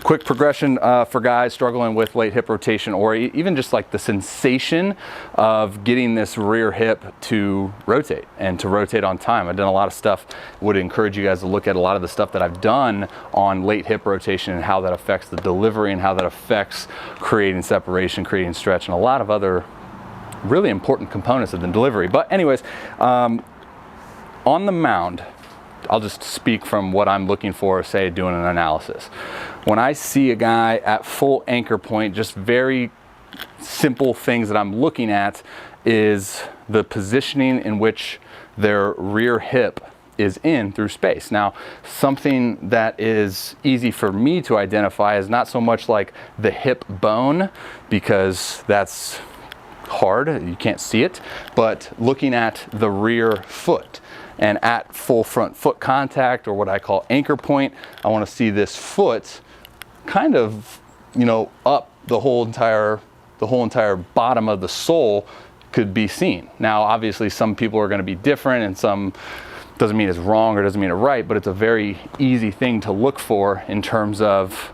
quick progression for guys struggling with late hip rotation, or even just like the sensation of getting this rear hip to rotate and to rotate on time. I've done a lot of stuff. Would encourage you guys to look at a lot of the stuff that I've done on late hip rotation and how that affects the delivery and how that affects creating separation, creating stretch, and a lot of other really important components of the delivery. But anyways, on the mound, I'll just speak from what I'm looking for, say doing an analysis. When I see a guy at full anchor point, just very simple things that I'm looking at is the positioning in which their rear hip is in through space. Now, something that is easy for me to identify is not so much like the hip bone, because that's hard, you can't see it, but looking at the rear foot. And at full front foot contact, or what I call anchor point, I want to see this foot kind of, you know, up the whole entire bottom of the sole could be seen. Now, obviously, some people are going to be different, and some doesn't mean it's wrong or doesn't mean it's right, but it's a very easy thing to look for in terms of,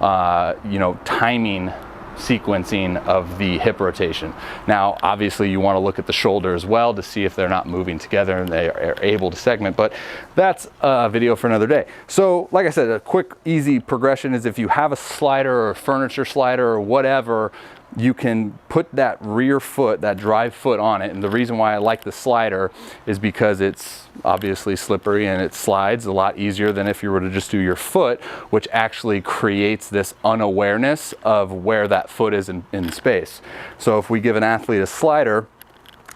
you know, timing, sequencing of the hip rotation. Now, obviously you want to look at the shoulder as well to see if they're not moving together and they are able to segment, but that's a video for another day. So like I said, a quick, easy progression is if you have a slider or a furniture slider or whatever, you can put that rear foot, that drive foot on it. And the reason why I like the slider is because it's obviously slippery and it slides a lot easier than if you were to just do your foot, which actually creates this unawareness of where that foot is in space. So if we give an athlete a slider,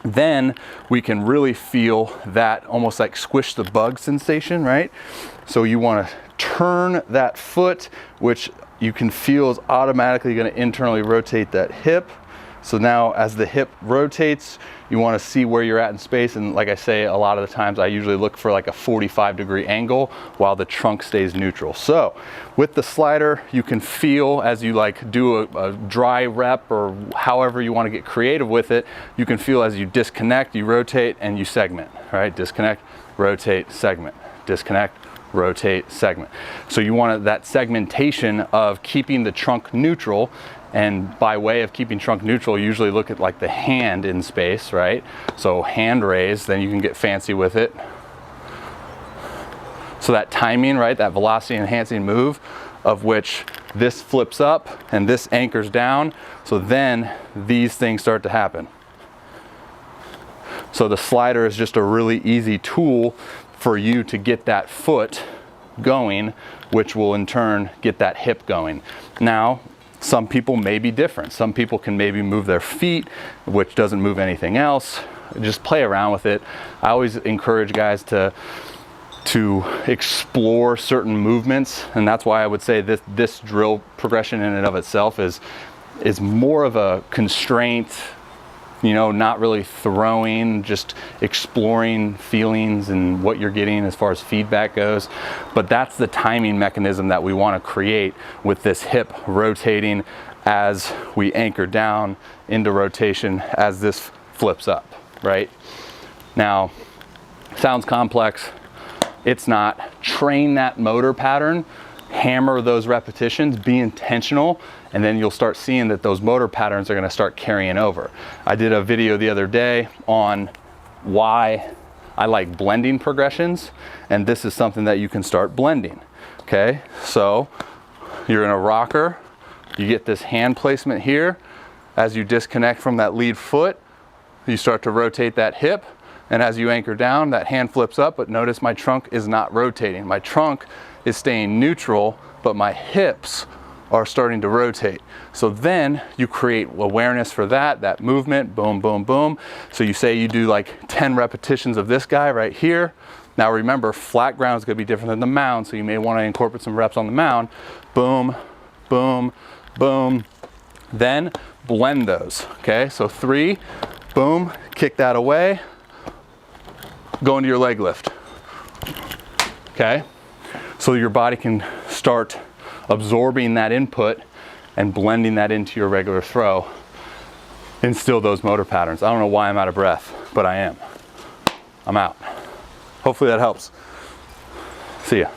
then we can really feel that almost like squish the bug sensation, right? So you want to turn that foot, which you can feel is automatically going to internally rotate that hip. So now as the hip rotates, you want to see where you're at in space. And like I say, a lot of the times I usually look for like a 45-degree angle while the trunk stays neutral. So with the slider, you can feel as you like do a dry rep or however you want to get creative with it, you can feel as you disconnect, you rotate and you segment, right? Disconnect, rotate, segment, disconnect, rotate, segment. So you want that segmentation of keeping the trunk neutral, and by way of keeping trunk neutral, you usually look at like the hand in space, right? So hand raise, then you can get fancy with it. So that timing, right, that velocity enhancing move of which this flips up and this anchors down, so then these things start to happen. So the slider is just a really easy tool for you to get that foot going, which will in turn get that hip going. Now, some people may be different. Some people can maybe move their feet, which doesn't move anything else. Just play around with it. I always encourage guys to explore certain movements, and that's why I would say this drill progression in and of itself is more of a constraint, you know, not really throwing, just exploring feelings and what you're getting as far as feedback goes. But that's the timing mechanism that we want to create with this hip rotating as we anchor down into rotation as this flips up, right? Now, sounds complex. It's not. Train that motor pattern, hammer those repetitions, be intentional, and then you'll start seeing that those motor patterns are going to start carrying over. I did a video the other day on why I like blending progressions, and this is something that you can start blending. Okay, so you're in a rocker, you get this hand placement here. As you disconnect from that lead foot, you start to rotate that hip, and as you anchor down, that hand flips up, but notice my trunk is not rotating. My trunk is staying neutral, but my hips are starting to rotate. So then you create awareness for that movement, boom, boom, boom. So you say you do like 10 repetitions of this guy right here. Now remember, flat ground is gonna be different than the mound, so you may wanna incorporate some reps on the mound. Boom, boom, boom. Then blend those, okay? So 3, boom, kick that away, go into your leg lift, okay? So your body can start absorbing that input and blending that into your regular throw. Instill those motor patterns. I don't know why I'm out of breath, but I am. I'm out. Hopefully that helps. See ya.